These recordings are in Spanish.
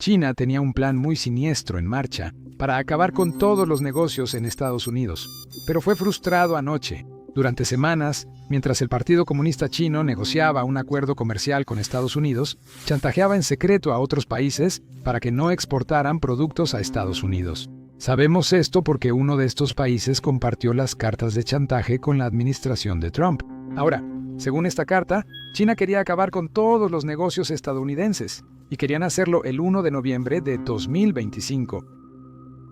China tenía un plan muy siniestro en marcha para acabar con todos los negocios en Estados Unidos, pero fue frustrado anoche. Durante semanas, mientras el Partido Comunista Chino negociaba un acuerdo comercial con Estados Unidos, chantajeaba en secreto a otros países para que no exportaran productos a Estados Unidos. Sabemos esto porque uno de estos países compartió las cartas de chantaje con la administración de Trump. Ahora, según esta carta, China quería acabar con todos los negocios estadounidenses y querían hacerlo el 1 de noviembre de 2025.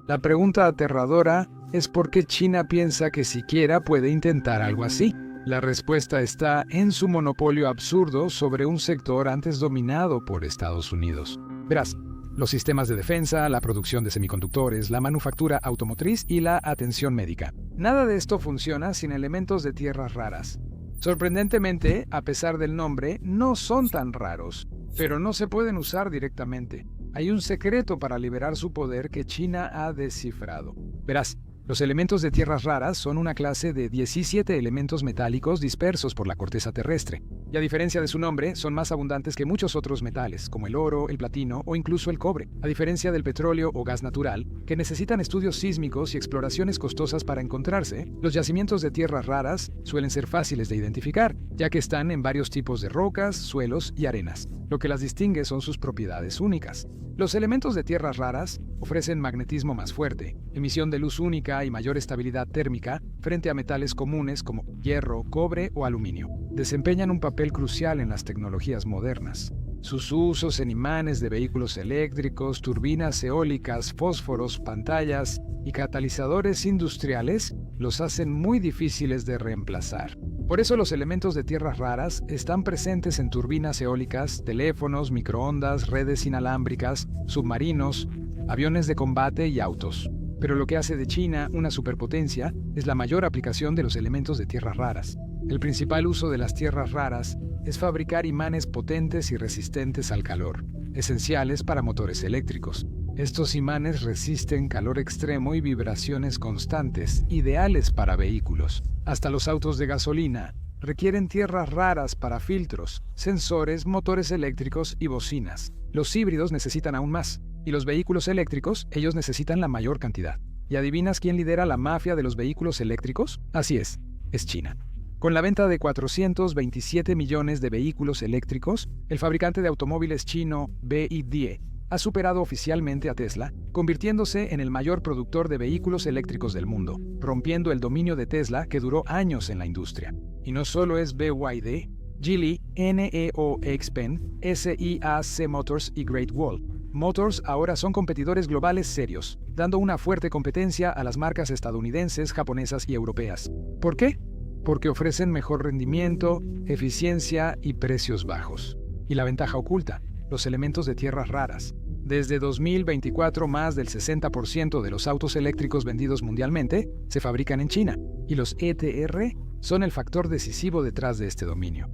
La pregunta aterradora es por qué China piensa que siquiera puede intentar algo así. La respuesta está en su monopolio absurdo sobre un sector antes dominado por Estados Unidos. Verás, los sistemas de defensa, la producción de semiconductores, la manufactura automotriz y la atención médica. Nada de esto funciona sin elementos de tierras raras. Sorprendentemente, a pesar del nombre, no son tan raros, pero no se pueden usar directamente. Hay un secreto para liberar su poder que China ha descifrado. Verás, los elementos de tierras raras son una clase de 17 elementos metálicos dispersos por la corteza terrestre, y a diferencia de su nombre, son más abundantes que muchos otros metales, como el oro, el platino o incluso el cobre, a diferencia del petróleo o gas natural, que necesitan estudios sísmicos y exploraciones costosas para encontrarse. Los yacimientos de tierras raras suelen ser fáciles de identificar, ya que están en varios tipos de rocas, suelos y arenas. Lo que las distingue son sus propiedades únicas. Los elementos de tierras raras ofrecen magnetismo más fuerte, emisión de luz única y mayor estabilidad térmica frente a metales comunes como hierro, cobre o aluminio. Desempeñan un papel crucial en las tecnologías modernas. Sus usos en imanes de vehículos eléctricos, turbinas eólicas, fósforos, pantallas y catalizadores industriales los hacen muy difíciles de reemplazar. Por eso los elementos de tierras raras están presentes en turbinas eólicas, teléfonos, microondas, redes inalámbricas, submarinos, aviones de combate y autos. Pero lo que hace de China una superpotencia es la mayor aplicación de los elementos de tierras raras. El principal uso de las tierras raras es fabricar imanes potentes y resistentes al calor, esenciales para motores eléctricos. Estos imanes resisten calor extremo y vibraciones constantes, ideales para vehículos. Hasta los autos de gasolina requieren tierras raras para filtros, sensores, motores eléctricos y bocinas. Los híbridos necesitan aún más, y los vehículos eléctricos, ellos necesitan la mayor cantidad. ¿Y adivinas quién lidera la mafia de los vehículos eléctricos? Así es China. Con la venta de 427 millones de vehículos eléctricos, el fabricante de automóviles chino BYD ha superado oficialmente a Tesla, convirtiéndose en el mayor productor de vehículos eléctricos del mundo, rompiendo el dominio de Tesla que duró años en la industria. Y no solo es BYD, Geely, NEO Xpeng, SIAC Motors y Great Wall Motors ahora son competidores globales serios, dando una fuerte competencia a las marcas estadounidenses, japonesas y europeas. ¿Por qué? Porque ofrecen mejor rendimiento, eficiencia y precios bajos. Y la ventaja oculta, los elementos de tierras raras. Desde 2024, más del 60% de los autos eléctricos vendidos mundialmente se fabrican en China, y los ETR son el factor decisivo detrás de este dominio.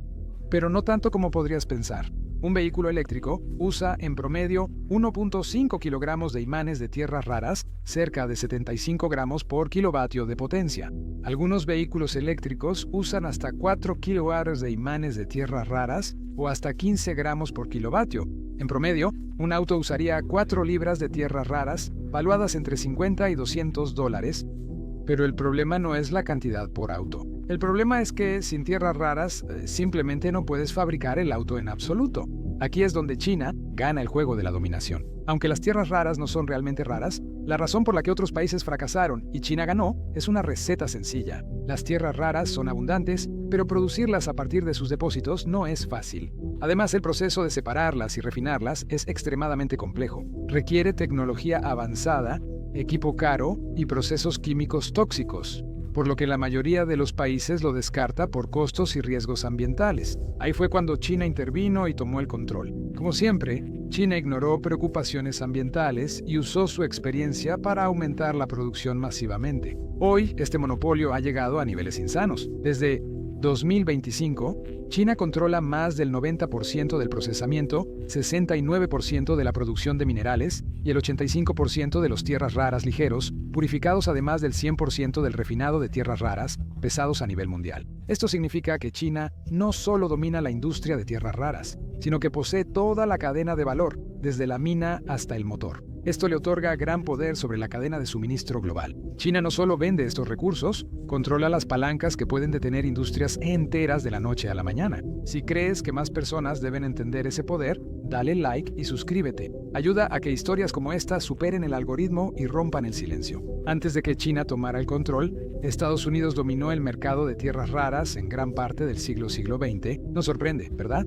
Pero no tanto como podrías pensar. Un vehículo eléctrico usa en promedio 1.5 kilogramos de imanes de tierras raras, cerca de 75 gramos por kilovatio de potencia. Algunos vehículos eléctricos usan hasta 4 kilovatts de imanes de tierras raras o hasta 15 gramos por kilovatio. En promedio, un auto usaría 4 libras de tierras raras, valuadas entre $50 y $200. Pero el problema no es la cantidad por auto. El problema es que sin tierras raras simplemente no puedes fabricar el auto en absoluto. Aquí es donde China gana el juego de la dominación. Aunque las tierras raras no son realmente raras, la razón por la que otros países fracasaron y China ganó es una receta sencilla. Las tierras raras son abundantes, pero producirlas a partir de sus depósitos no es fácil. Además, el proceso de separarlas y refinarlas es extremadamente complejo. Requiere tecnología avanzada, equipo caro y procesos químicos tóxicos, por lo que la mayoría de los países lo descarta por costos y riesgos ambientales. Ahí fue cuando China intervino y tomó el control. Como siempre, China ignoró preocupaciones ambientales y usó su experiencia para aumentar la producción masivamente. Hoy, este monopolio ha llegado a niveles insanos. Desde 2025, China controla más del 90% del procesamiento, 69% de la producción de minerales y el 85% de los tierras raras ligeros, purificados además del 100% del refinado de tierras raras, pesados a nivel mundial. Esto significa que China no solo domina la industria de tierras raras, sino que posee toda la cadena de valor, desde la mina hasta el motor. Esto le otorga gran poder sobre la cadena de suministro global. China no solo vende estos recursos, controla las palancas que pueden detener industrias enteras de la noche a la mañana. Si crees que más personas deben entender ese poder, dale like y suscríbete. Ayuda a que historias como esta superen el algoritmo y rompan el silencio. Antes de que China tomara el control, Estados Unidos dominó el mercado de tierras raras en gran parte del siglo XX. Nos sorprende, ¿verdad?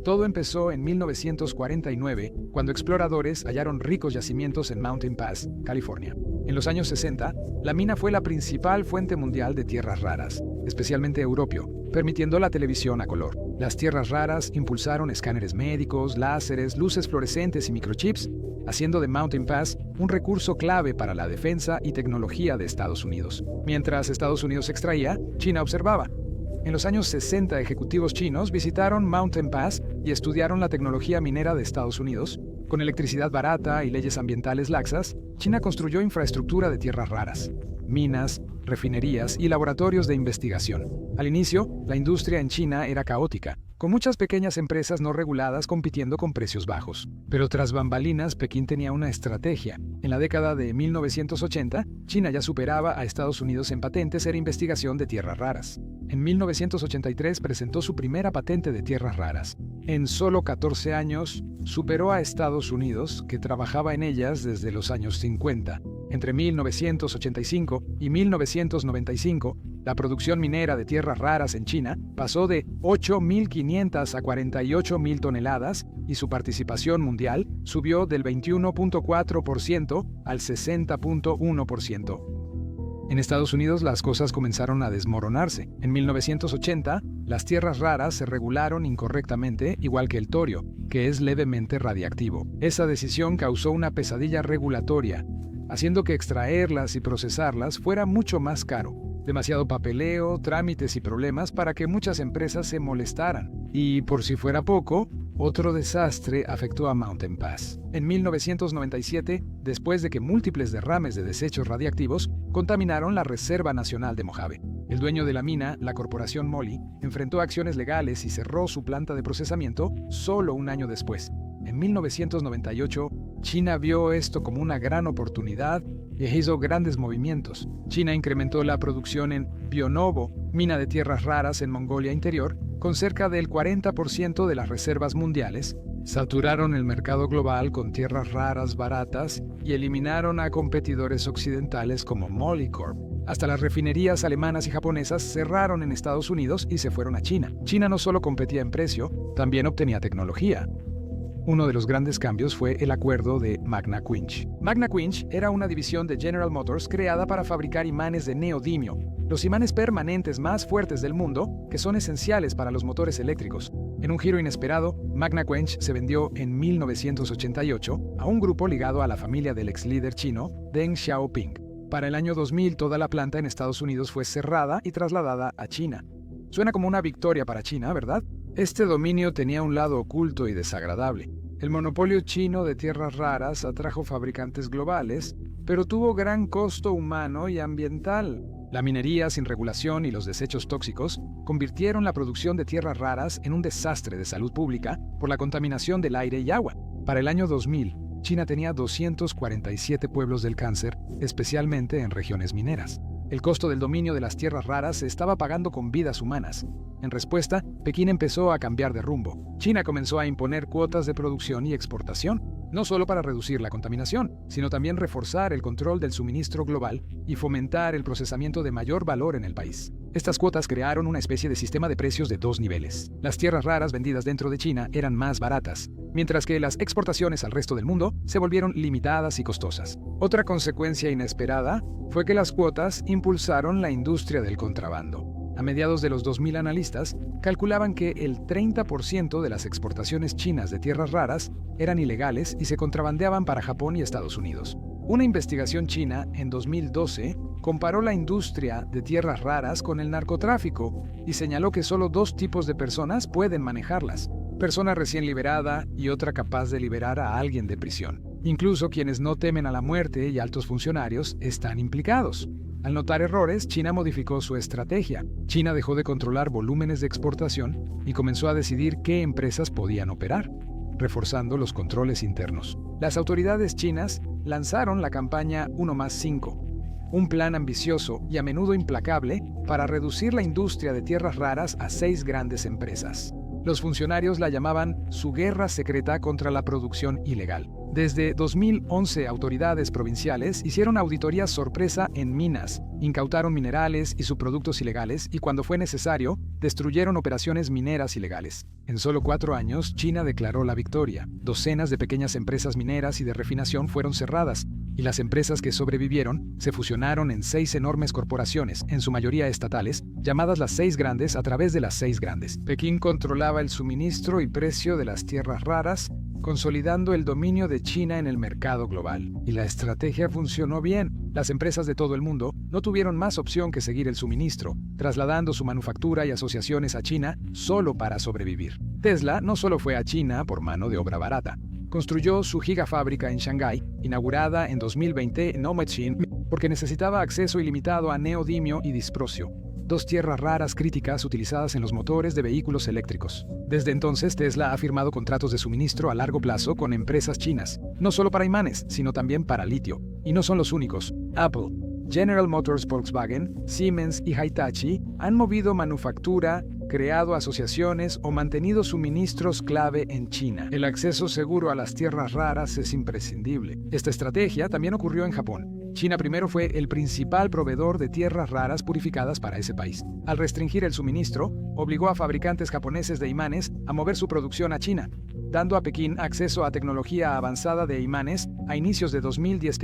Todo empezó en 1949, cuando exploradores hallaron ricos yacimientos en Mountain Pass, California. En los años 60, la mina fue la principal fuente mundial de tierras raras, especialmente europeo, permitiendo la televisión a color. Las tierras raras impulsaron escáneres médicos, láseres, luces fluorescentes y microchips, haciendo de Mountain Pass un recurso clave para la defensa y tecnología de Estados Unidos. Mientras Estados Unidos extraía, China observaba. En los años 60, ejecutivos chinos visitaron Mountain Pass y estudiaron la tecnología minera de Estados Unidos. Con electricidad barata y leyes ambientales laxas, China construyó infraestructura de tierras raras, minas, refinerías y laboratorios de investigación. Al inicio, la industria en China era caótica, con muchas pequeñas empresas no reguladas compitiendo con precios bajos. Pero tras bambalinas, Pekín tenía una estrategia. En la década de 1980, China ya superaba a Estados Unidos en patentes e investigación de tierras raras. En 1983 presentó su primera patente de tierras raras. En solo 14 años, superó a Estados Unidos, que trabajaba en ellas desde los años 50. Entre 1985 y 1995, la producción minera de tierras raras en China pasó de 8.500 a 48.000 toneladas y su participación mundial subió del 21.4% al 60.1%. En Estados Unidos las cosas comenzaron a desmoronarse. En 1980, las tierras raras se regularon incorrectamente, igual que el torio, que es levemente radiactivo. Esa decisión causó una pesadilla regulatoria, haciendo que extraerlas y procesarlas fuera mucho más caro. Demasiado papeleo, trámites y problemas para que muchas empresas se molestaran. Y por si fuera poco, otro desastre afectó a Mountain Pass. En 1997, después de que múltiples derrames de desechos radiactivos contaminaron la Reserva Nacional de Mojave. El dueño de la mina, la corporación Moly, enfrentó acciones legales y cerró su planta de procesamiento solo un año después. En 1998, China vio esto como una gran oportunidad y hizo grandes movimientos. China incrementó la producción en Bionovo, mina de tierras raras en Mongolia Interior, con cerca del 40% de las reservas mundiales, saturaron el mercado global con tierras raras baratas y eliminaron a competidores occidentales como Molycorp. Hasta las refinerías alemanas y japonesas cerraron en Estados Unidos y se fueron a China. China no solo competía en precio, también obtenía tecnología. Uno de los grandes cambios fue el acuerdo de Magna-Quench. Magna-Quench era una división de General Motors creada para fabricar imanes de neodimio, los imanes permanentes más fuertes del mundo, que son esenciales para los motores eléctricos. En un giro inesperado, Magna-Quench se vendió en 1988 a un grupo ligado a la familia del ex líder chino, Deng Xiaoping. Para el año 2000, toda la planta en Estados Unidos fue cerrada y trasladada a China. Suena como una victoria para China, ¿verdad? Este dominio tenía un lado oculto y desagradable. El monopolio chino de tierras raras atrajo fabricantes globales, pero tuvo gran costo humano y ambiental. La minería sin regulación y los desechos tóxicos convirtieron la producción de tierras raras en un desastre de salud pública por la contaminación del aire y agua. Para el año 2000, China tenía 247 pueblos del cáncer, especialmente en regiones mineras. El costo del dominio de las tierras raras se estaba pagando con vidas humanas. En respuesta, Pekín empezó a cambiar de rumbo. China comenzó a imponer cuotas de producción y exportación, no solo para reducir la contaminación, sino también reforzar el control del suministro global y fomentar el procesamiento de mayor valor en el país. Estas cuotas crearon una especie de sistema de precios de dos niveles. Las tierras raras vendidas dentro de China eran más baratas, mientras que las exportaciones al resto del mundo se volvieron limitadas y costosas. Otra consecuencia inesperada fue que las cuotas impulsaron la industria del contrabando. A mediados de los 2000, analistas calculaban que el 30% de las exportaciones chinas de tierras raras eran ilegales y se contrabandeaban para Japón y Estados Unidos. Una investigación china en 2012 comparó la industria de tierras raras con el narcotráfico y señaló que solo dos tipos de personas pueden manejarlas: persona recién liberada y otra capaz de liberar a alguien de prisión. Incluso quienes no temen a la muerte y altos funcionarios están implicados. Al notar errores, China modificó su estrategia. China dejó de controlar volúmenes de exportación y comenzó a decidir qué empresas podían operar, reforzando los controles internos. Las autoridades chinas lanzaron la campaña 1+5, un plan ambicioso y a menudo implacable para reducir la industria de tierras raras a 6 grandes empresas. Los funcionarios la llamaban su guerra secreta contra la producción ilegal. Desde 2011, autoridades provinciales hicieron auditorías sorpresa en minas, incautaron minerales y subproductos ilegales y, cuando fue necesario, destruyeron operaciones mineras ilegales. En solo 4 años, China declaró la victoria. Docenas de pequeñas empresas mineras y de refinación fueron cerradas, y las empresas que sobrevivieron se fusionaron en 6 enormes corporaciones, en su mayoría estatales, llamadas las 6 grandes a través de las 6 grandes. Pekín controlaba el suministro y precio de las tierras raras, consolidando el dominio de China en el mercado global. Y la estrategia funcionó bien. Las empresas de todo el mundo no tuvieron más opción que seguir el suministro, trasladando su manufactura y asociaciones a China solo para sobrevivir. Tesla no solo fue a China por mano de obra barata. Construyó su gigafábrica en Shanghái, inaugurada en 2020 en Chongqing, porque necesitaba acceso ilimitado a neodimio y disprosio, 2 tierras raras críticas utilizadas en los motores de vehículos eléctricos. Desde entonces, Tesla ha firmado contratos de suministro a largo plazo con empresas chinas, no solo para imanes, sino también para litio. Y no son los únicos. Apple, General Motors, Volkswagen, Siemens y Hitachi han movido manufactura, creado asociaciones o mantenido suministros clave en China. El acceso seguro a las tierras raras es imprescindible. Esta estrategia también ocurrió en Japón. China primero fue el principal proveedor de tierras raras purificadas para ese país. Al restringir el suministro, obligó a fabricantes japoneses de imanes a mover su producción a China, dando a Pekín acceso a tecnología avanzada de imanes a inicios de 2010.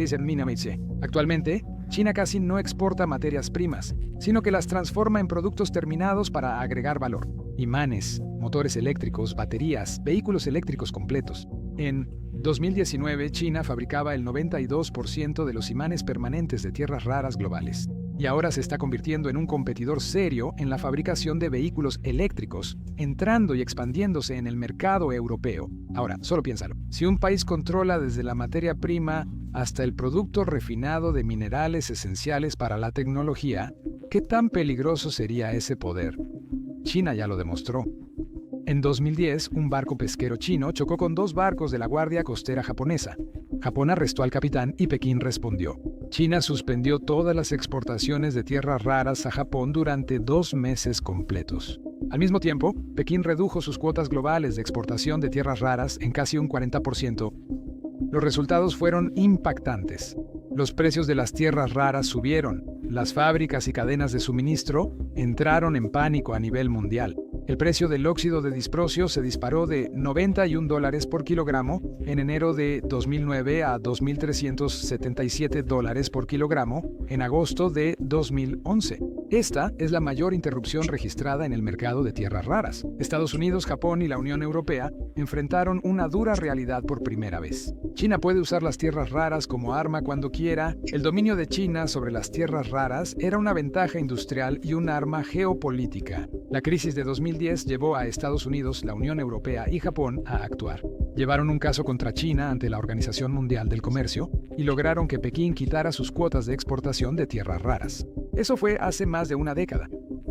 Actualmente, China casi no exporta materias primas, sino que las transforma en productos terminados para agregar valor. Imanes, motores eléctricos, baterías, vehículos eléctricos completos. En 2019, China fabricaba el 92% de los imanes permanentes de tierras raras globales. Y ahora se está convirtiendo en un competidor serio en la fabricación de vehículos eléctricos, entrando y expandiéndose en el mercado europeo. Ahora, solo piénsalo. Si un país controla desde la materia prima hasta el producto refinado de minerales esenciales para la tecnología, ¿qué tan peligroso sería ese poder? China ya lo demostró. En 2010, un barco pesquero chino chocó con 2 barcos de la Guardia Costera japonesa. Japón arrestó al capitán y Pekín respondió. China suspendió todas las exportaciones de tierras raras a Japón durante 2 meses completos. Al mismo tiempo, Pekín redujo sus cuotas globales de exportación de tierras raras en casi un 40%. Los resultados fueron impactantes. Los precios de las tierras raras subieron. Las fábricas y cadenas de suministro entraron en pánico a nivel mundial. El precio del óxido de disprosio se disparó de $91 por kilogramo en enero de 2009 a $2.377 por kilogramo en agosto de 2011. Esta es la mayor interrupción registrada en el mercado de tierras raras. Estados Unidos, Japón y la Unión Europea enfrentaron una dura realidad por primera vez. China puede usar las tierras raras como arma cuando quiera. El dominio de China sobre las tierras raras era una ventaja industrial y un arma geopolítica. La crisis de 2010 llevó a Estados Unidos, la Unión Europea y Japón a actuar. Llevaron un caso contra China ante la Organización Mundial del Comercio y lograron que Pekín quitara sus cuotas de exportación de tierras raras. Eso fue hace más de una década.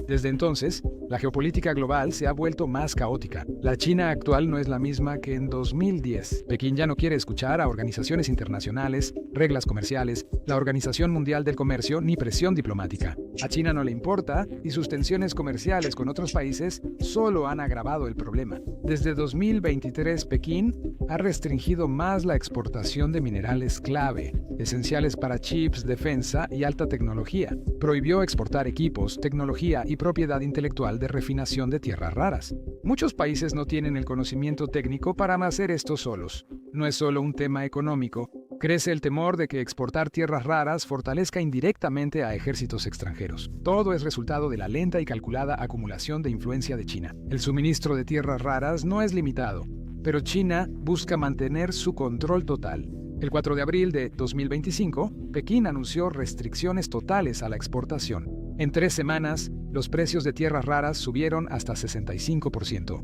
Desde entonces, la geopolítica global se ha vuelto más caótica. La China actual no es la misma que en 2010. Pekín ya no quiere escuchar a organizaciones internacionales, reglas comerciales, la Organización Mundial del Comercio ni presión diplomática. A China no le importa y sus tensiones comerciales con otros países solo han agravado el problema. Desde 2023, Pekín ha restringido más la exportación de minerales clave, esenciales para chips, defensa y alta tecnología. Prohibió exportar equipos, tecnología y propiedad intelectual de refinación de tierras raras. Muchos países no tienen el conocimiento técnico para hacer esto solos. No es solo un tema económico. Crece el temor de que exportar tierras raras fortalezca indirectamente a ejércitos extranjeros. Todo es resultado de la lenta y calculada acumulación de influencia de China. El suministro de tierras raras no es limitado, pero China busca mantener su control total. El 4 de abril de 2025, Pekín anunció restricciones totales a la exportación. En 3 semanas, los precios de tierras raras subieron hasta 65%.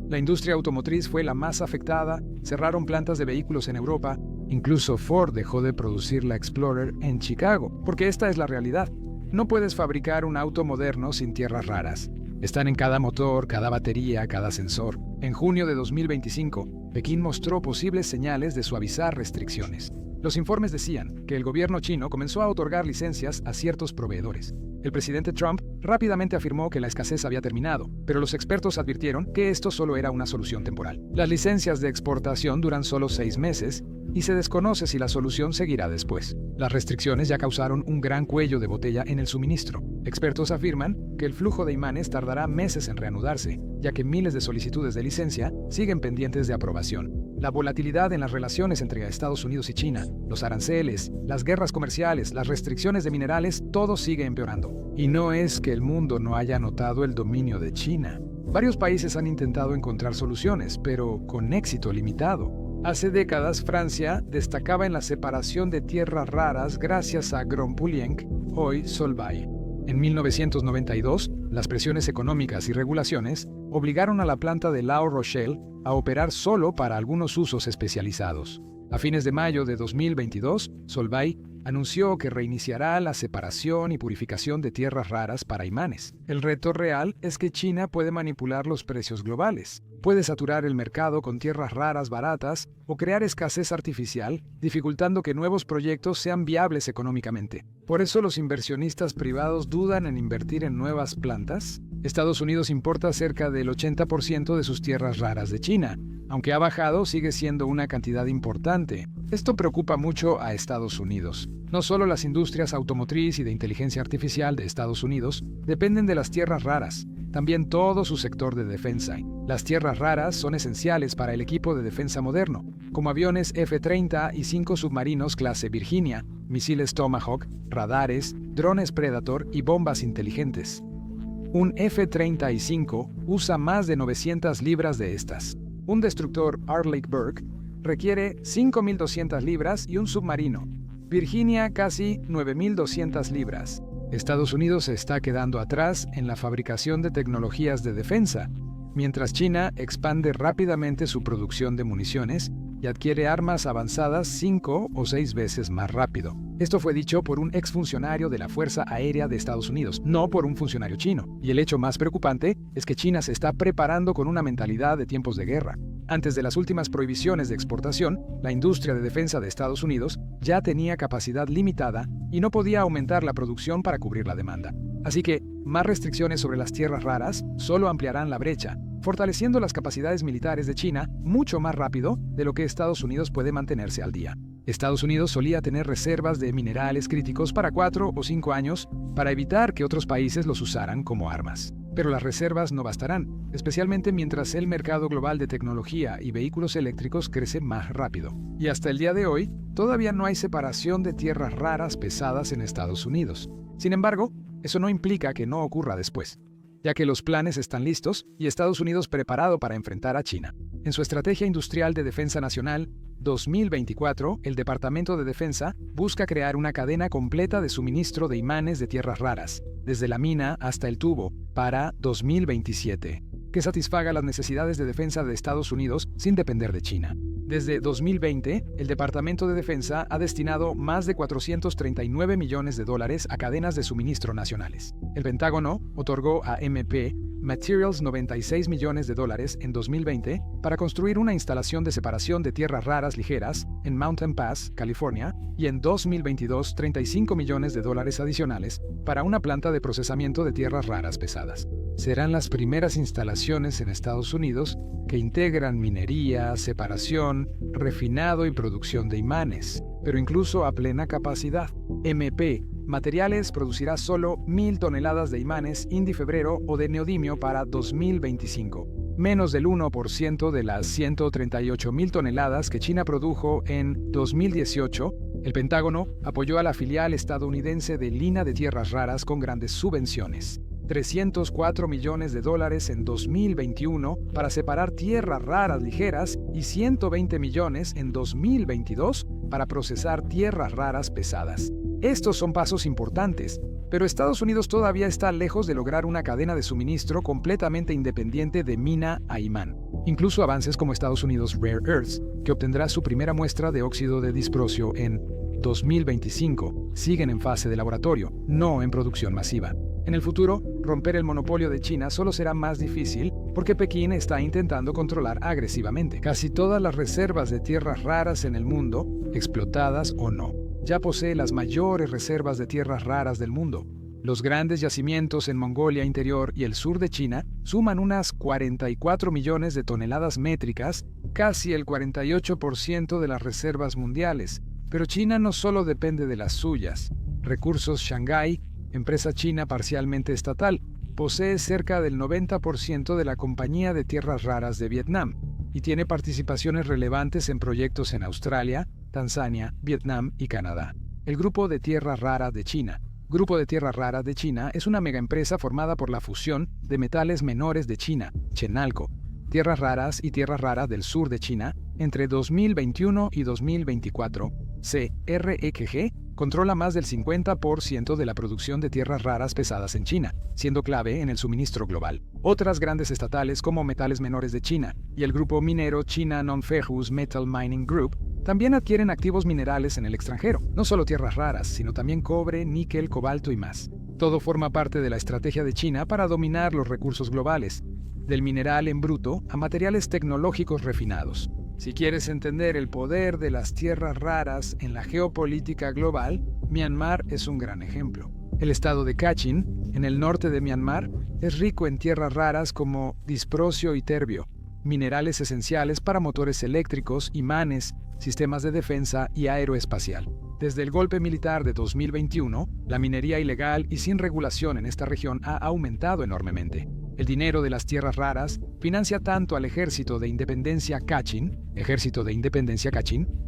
La industria automotriz fue la más afectada, cerraron plantas de vehículos en Europa, Incluso Ford dejó de producir la Explorer en Chicago, porque esta es la realidad. No puedes fabricar un auto moderno sin tierras raras. Están en cada motor, cada batería, cada sensor. En junio de 2025, Pekín mostró posibles señales de suavizar restricciones. Los informes decían que el gobierno chino comenzó a otorgar licencias a ciertos proveedores. El presidente Trump rápidamente afirmó que la escasez había terminado, pero los expertos advirtieron que esto solo era una solución temporal. Las licencias de exportación duran solo 6 meses y se desconoce si la solución seguirá después. Las restricciones ya causaron un gran cuello de botella en el suministro. Expertos afirman que el flujo de imanes tardará meses en reanudarse, ya que miles de solicitudes de licencia siguen pendientes de aprobación. La volatilidad en las relaciones entre Estados Unidos y China, los aranceles, las guerras comerciales, las restricciones de minerales, todo sigue empeorando. Y no es que el mundo no haya notado el dominio de China. Varios países han intentado encontrar soluciones, pero con éxito limitado. Hace décadas, Francia destacaba en la separación de tierras raras gracias a Grandpulienc, hoy Solvay. En 1992, las presiones económicas y regulaciones obligaron a la planta de La Rochelle a operar solo para algunos usos especializados. A fines de mayo de 2022, Solvay anunció que reiniciará la separación y purificación de tierras raras para imanes. El reto real es que China puede manipular los precios globales. Puede saturar el mercado con tierras raras baratas o crear escasez artificial, dificultando que nuevos proyectos sean viables económicamente. Por eso los inversionistas privados dudan en invertir en nuevas plantas. Estados Unidos importa cerca del 80% de sus tierras raras de China. Aunque ha bajado, sigue siendo una cantidad importante. Esto preocupa mucho a Estados Unidos. No solo las industrias automotriz y de inteligencia artificial de Estados Unidos dependen de las tierras raras, también todo su sector de defensa. Las tierras raras son esenciales para el equipo de defensa moderno, como aviones F-30 y 5 submarinos clase Virginia, misiles Tomahawk, radares, drones Predator y bombas inteligentes. Un F-35 usa más de 900 libras de estas. Un destructor Arleigh Burke requiere 5.200 libras y un submarino Virginia casi 9.200 libras. Estados Unidos se está quedando atrás en la fabricación de tecnologías de defensa, mientras China expande rápidamente su producción de municiones y adquiere armas avanzadas 5 o 6 veces más rápido. Esto fue dicho por un exfuncionario de la Fuerza Aérea de Estados Unidos, no por un funcionario chino. Y el hecho más preocupante es que China se está preparando con una mentalidad de tiempos de guerra. Antes de las últimas prohibiciones de exportación, la industria de defensa de Estados Unidos ya tenía capacidad limitada y no podía aumentar la producción para cubrir la demanda. Así que, más restricciones sobre las tierras raras solo ampliarán la brecha, fortaleciendo las capacidades militares de China mucho más rápido de lo que Estados Unidos puede mantenerse al día. Estados Unidos solía tener reservas de minerales críticos para 4 o 5 años para evitar que otros países los usaran como armas. Pero las reservas no bastarán, especialmente mientras el mercado global de tecnología y vehículos eléctricos crece más rápido. Y hasta el día de hoy, todavía no hay separación de tierras raras pesadas en Estados Unidos. Sin embargo, eso no implica que no ocurra después, ya que los planes están listos y Estados Unidos preparado para enfrentar a China. En su Estrategia Industrial de Defensa Nacional 2024, el Departamento de Defensa busca crear una cadena completa de suministro de imanes de tierras raras, desde la mina hasta el tubo, para 2027, que satisfaga las necesidades de defensa de Estados Unidos sin depender de China. Desde 2020, el Departamento de Defensa ha destinado más de $439 millones a cadenas de suministro nacionales. El Pentágono otorgó a MP Materials $96 millones en 2020 para construir una instalación de separación de tierras raras ligeras en Mountain Pass, California, y en 2022 $35 millones adicionales para una planta de procesamiento de tierras raras pesadas. Serán las primeras instalaciones en Estados Unidos que integran minería, separación, refinado y producción de imanes, pero incluso a plena capacidad. MP Materiales producirá solo 1.000 toneladas de imanes indifebrero o de neodimio para 2025, menos del 1% de las 138.000 toneladas que China produjo en 2018. El Pentágono apoyó a la filial estadounidense de Lina de Tierras Raras con grandes subvenciones. $304 millones en 2021 para separar tierras raras ligeras y 120 millones en 2022 para procesar tierras raras pesadas. Estos son pasos importantes, pero Estados Unidos todavía está lejos de lograr una cadena de suministro completamente independiente de mina a imán. Incluso avances como Estados Unidos Rare Earths, que obtendrá su primera muestra de óxido de disprosio en 2025. Siguen en fase de laboratorio, no en producción masiva. En el futuro, romper el monopolio de China solo será más difícil porque Pekín está intentando controlar agresivamente casi todas las reservas de tierras raras en el mundo, explotadas o no. Ya posee las mayores reservas de tierras raras del mundo. Los grandes yacimientos en Mongolia Interior y el sur de China suman unas 44 millones de toneladas métricas, casi el 48% de las reservas mundiales. Pero China no solo depende de las suyas. Recursos Shanghai, empresa china parcialmente estatal, posee cerca del 90% de la Compañía de Tierras Raras de Vietnam y tiene participaciones relevantes en proyectos en Australia, Tanzania, Vietnam y Canadá. El Grupo de Tierras Raras de China. Grupo de Tierras Raras de China es una megaempresa formada por la fusión de Metales Menores de China, Chenalco, Tierras Raras y Tierras Raras del Sur de China, entre 2021 y 2024. CREKG controla más del 50% de la producción de tierras raras pesadas en China, siendo clave en el suministro global. Otras grandes estatales como Metales Menores de China y el grupo minero China Non-Ferrous Metal Mining Group también adquieren activos minerales en el extranjero, no solo tierras raras, sino también cobre, níquel, cobalto y más. Todo forma parte de la estrategia de China para dominar los recursos globales, del mineral en bruto a materiales tecnológicos refinados. Si quieres entender el poder de las tierras raras en la geopolítica global, Myanmar es un gran ejemplo. El estado de Kachin, en el norte de Myanmar, es rico en tierras raras como disprosio y terbio, minerales esenciales para motores eléctricos, imanes, sistemas de defensa y aeroespacial. Desde el golpe militar de 2021, la minería ilegal y sin regulación en esta región ha aumentado enormemente. El dinero de las tierras raras financia tanto al Ejército de Independencia Kachin,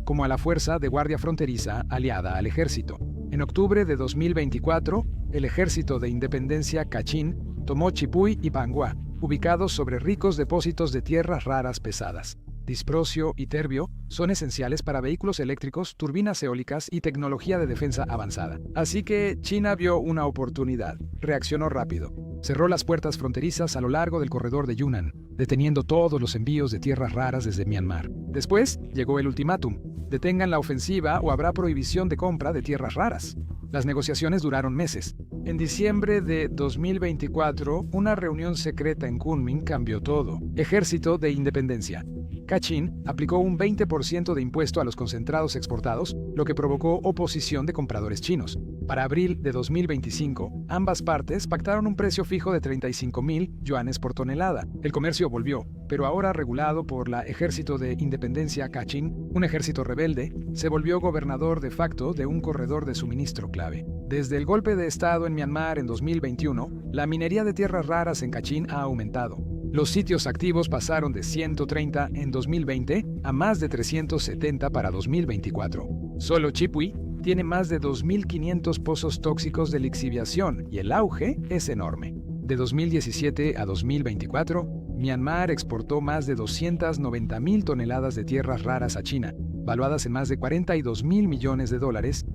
como a la Fuerza de Guardia Fronteriza aliada al ejército. En octubre de 2024, el Ejército de Independencia Kachin tomó Chipuy y Pangua, ubicados sobre ricos depósitos de tierras raras pesadas. Disprosio y terbio son esenciales para vehículos eléctricos, turbinas eólicas y tecnología de defensa avanzada. Así que China vio una oportunidad, reaccionó rápido. Cerró las puertas fronterizas a lo largo del corredor de Yunnan, deteniendo todos los envíos de tierras raras desde Myanmar. Después llegó el ultimátum: detengan la ofensiva o habrá prohibición de compra de tierras raras. Las negociaciones duraron meses. En diciembre de 2024, una reunión secreta en Kunming cambió todo. Ejército de Independencia. Kachin aplicó un 20% de impuesto a los concentrados exportados, lo que provocó oposición de compradores chinos. Para abril de 2025, ambas partes pactaron un precio fijo de 35,000 yuanes por tonelada. El comercio volvió, pero ahora regulado por la Ejército de Independencia Kachin, un ejército rebelde, se volvió gobernador de facto de un corredor de suministro clave. Desde el golpe de Estado en Myanmar en 2021, la minería de tierras raras en Kachin ha aumentado. Los sitios activos pasaron de 130 en 2020 a más de 370 para 2024. Solo Chipuy tiene más de 2.500 pozos tóxicos de lixiviación y el auge es enorme. De 2017 a 2024, Myanmar exportó más de 290,000 toneladas de tierras raras a China, valuadas en más de 42,000 millones de dólares.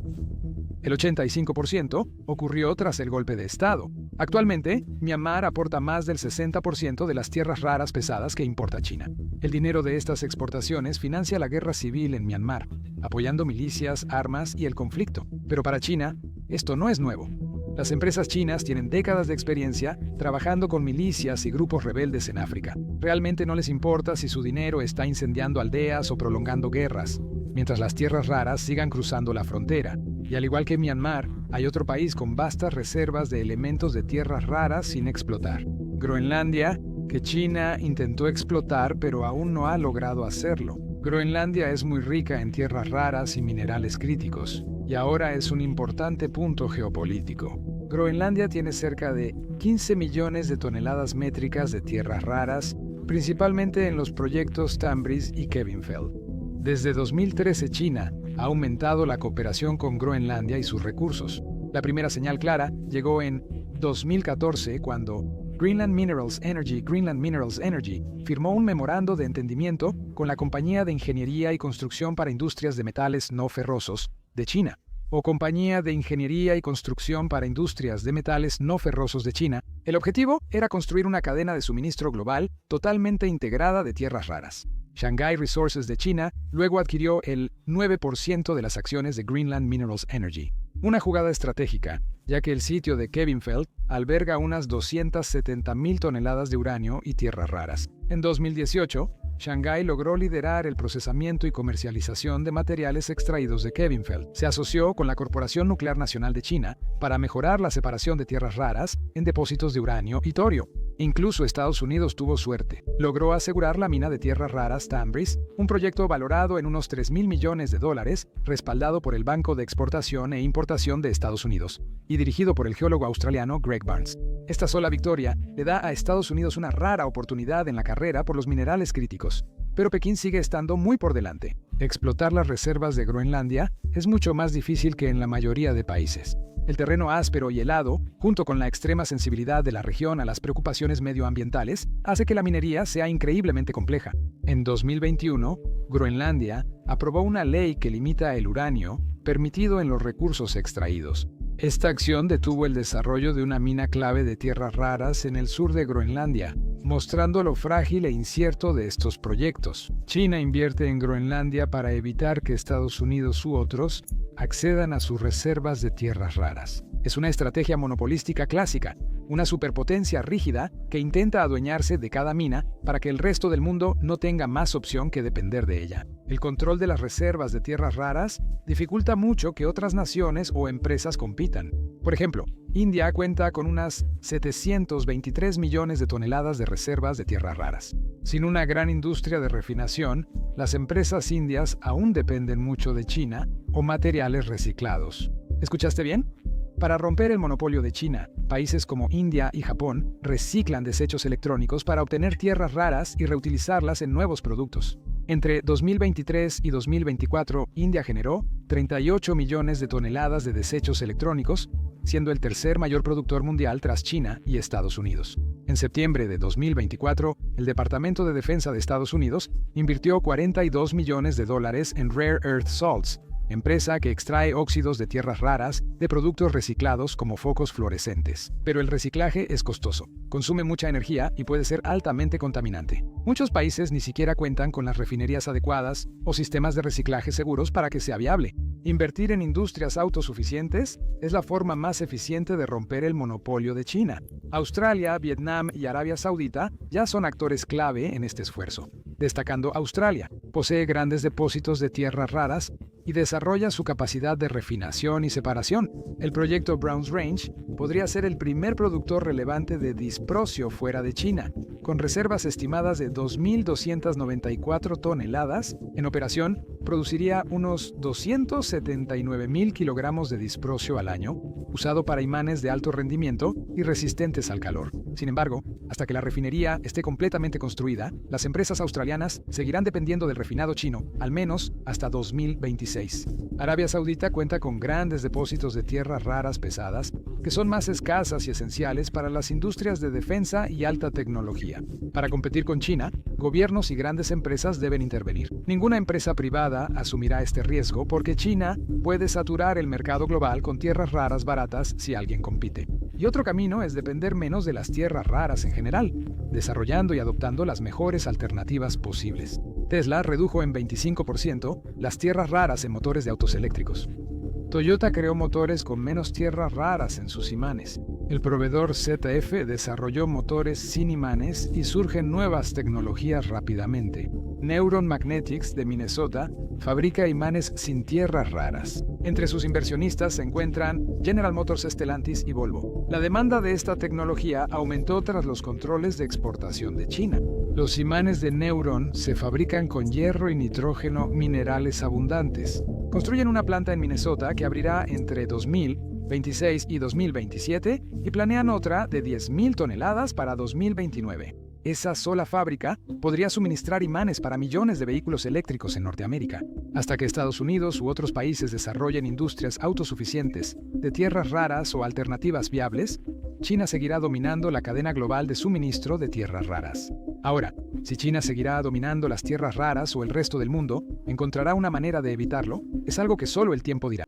El 85% ocurrió tras el golpe de Estado. Actualmente, Myanmar aporta más del 60% de las tierras raras pesadas que importa China. El dinero de estas exportaciones financia la guerra civil en Myanmar, apoyando milicias, armas y el conflicto. Pero para China, esto no es nuevo. Las empresas chinas tienen décadas de experiencia trabajando con milicias y grupos rebeldes en África. Realmente no les importa si su dinero está incendiando aldeas o prolongando guerras, mientras las tierras raras sigan cruzando la frontera. Y al igual que Myanmar, hay otro país con vastas reservas de elementos de tierras raras sin explotar. Groenlandia, que China intentó explotar pero aún no ha logrado hacerlo. Groenlandia es muy rica en tierras raras y minerales críticos, y ahora es un importante punto geopolítico. Groenlandia tiene cerca de 15 millones de toneladas métricas de tierras raras, principalmente en los proyectos Tambris y Kevinfeld. Desde 2013 China ha aumentado la cooperación con Groenlandia y sus recursos. La primera señal clara llegó en 2014 cuando Greenland Minerals Energy firmó un memorando de entendimiento con la Compañía de Ingeniería y Construcción para Industrias de Metales No Ferrosos de China. o Compañía de Ingeniería y Construcción para Industrias de Metales No Ferrosos de China, el objetivo era construir una cadena de suministro global totalmente integrada de tierras raras. Shanghai Resources de China luego adquirió el 9% de las acciones de Greenland Minerals Energy. Una jugada estratégica, ya que el sitio de Kevinfeld alberga unas 270.000 toneladas de uranio y tierras raras. En 2018, Shanghai logró liderar el procesamiento y comercialización de materiales extraídos de Kevinfeld. Se asoció con la Corporación Nuclear Nacional de China para mejorar la separación de tierras raras en depósitos de uranio y torio. Incluso Estados Unidos tuvo suerte. Logró asegurar la mina de tierras raras Tanbreez, un proyecto valorado en unos $3.000 millones, respaldado por el Banco de Exportación e Importación de Estados Unidos y dirigido por el geólogo australiano Greg Barnes. Esta sola victoria le da a Estados Unidos una rara oportunidad en la carrera por los minerales críticos. Pero Pekín sigue estando muy por delante. Explotar las reservas de Groenlandia es mucho más difícil que en la mayoría de países. El terreno áspero y helado, junto con la extrema sensibilidad de la región a las preocupaciones medioambientales, hace que la minería sea increíblemente compleja. En 2021, Groenlandia aprobó una ley que limita el uranio permitido en los recursos extraídos. Esta acción detuvo el desarrollo de una mina clave de tierras raras en el sur de Groenlandia, mostrando lo frágil e incierto de estos proyectos. China invierte en Groenlandia para evitar que Estados Unidos u otros accedan a sus reservas de tierras raras. Es una estrategia monopolística clásica, una superpotencia rígida que intenta adueñarse de cada mina para que el resto del mundo no tenga más opción que depender de ella. El control de las reservas de tierras raras dificulta mucho que otras naciones o empresas compitan. Por ejemplo, India cuenta con unas 723 millones de toneladas de reservas de tierras raras. Sin una gran industria de refinación, las empresas indias aún dependen mucho de China o materiales reciclados. ¿Escuchaste bien? Para romper el monopolio de China, países como India y Japón reciclan desechos electrónicos para obtener tierras raras y reutilizarlas en nuevos productos. Entre 2023 y 2024, India generó 38 millones de toneladas de desechos electrónicos, siendo el tercer mayor productor mundial tras China y Estados Unidos. En septiembre de 2024, el Departamento de Defensa de Estados Unidos invirtió $42 millones en Rare Earth Salts, empresa que extrae óxidos de tierras raras de productos reciclados como focos fluorescentes. Pero el reciclaje es costoso, consume mucha energía y puede ser altamente contaminante. Muchos países ni siquiera cuentan con las refinerías adecuadas o sistemas de reciclaje seguros para que sea viable. Invertir en industrias autosuficientes es la forma más eficiente de romper el monopolio de China. Australia, Vietnam y Arabia Saudita ya son actores clave en este esfuerzo. Destacando Australia, posee grandes depósitos de tierras raras y desarrolla su capacidad de refinación y separación. El proyecto Browns Range podría ser el primer productor relevante de disprosio fuera de China, con reservas estimadas de 2.294 toneladas. En operación, produciría unos 279.000 kilogramos de disprosio al año, usado para imanes de alto rendimiento y resistentes al calor. Sin embargo, hasta que la refinería esté completamente construida, las empresas australianas seguirán dependiendo del refinado chino, al menos hasta 2026. Arabia Saudita cuenta con grandes depósitos de tierras raras pesadas, que son más escasas y esenciales para las industrias de defensa y alta tecnología. Para competir con China, gobiernos y grandes empresas deben intervenir. Ninguna empresa privada asumirá este riesgo porque China puede saturar el mercado global con tierras raras baratas si alguien compite. Y otro camino es depender menos de las tierras raras en general, desarrollando y adoptando las mejores alternativas posibles. Tesla redujo en 25% las tierras raras en motores de autos eléctricos. Toyota creó motores con menos tierras raras en sus imanes. El proveedor ZF desarrolló motores sin imanes y surgen nuevas tecnologías rápidamente. Neuron Magnetics de Minnesota fabrica imanes sin tierras raras. Entre sus inversionistas se encuentran General Motors, Stellantis y Volvo. La demanda de esta tecnología aumentó tras los controles de exportación de China. Los imanes de Neuron se fabrican con hierro y nitrógeno, minerales abundantes. Construyen una planta en Minnesota que abrirá entre 2026 y 2027 y planean otra de 10.000 toneladas para 2029. Esa sola fábrica podría suministrar imanes para millones de vehículos eléctricos en Norteamérica. Hasta que Estados Unidos u otros países desarrollen industrias autosuficientes de tierras raras o alternativas viables, China seguirá dominando la cadena global de suministro de tierras raras. Ahora, si China seguirá dominando las tierras raras o el resto del mundo encontrará una manera de evitarlo, es algo que solo el tiempo dirá.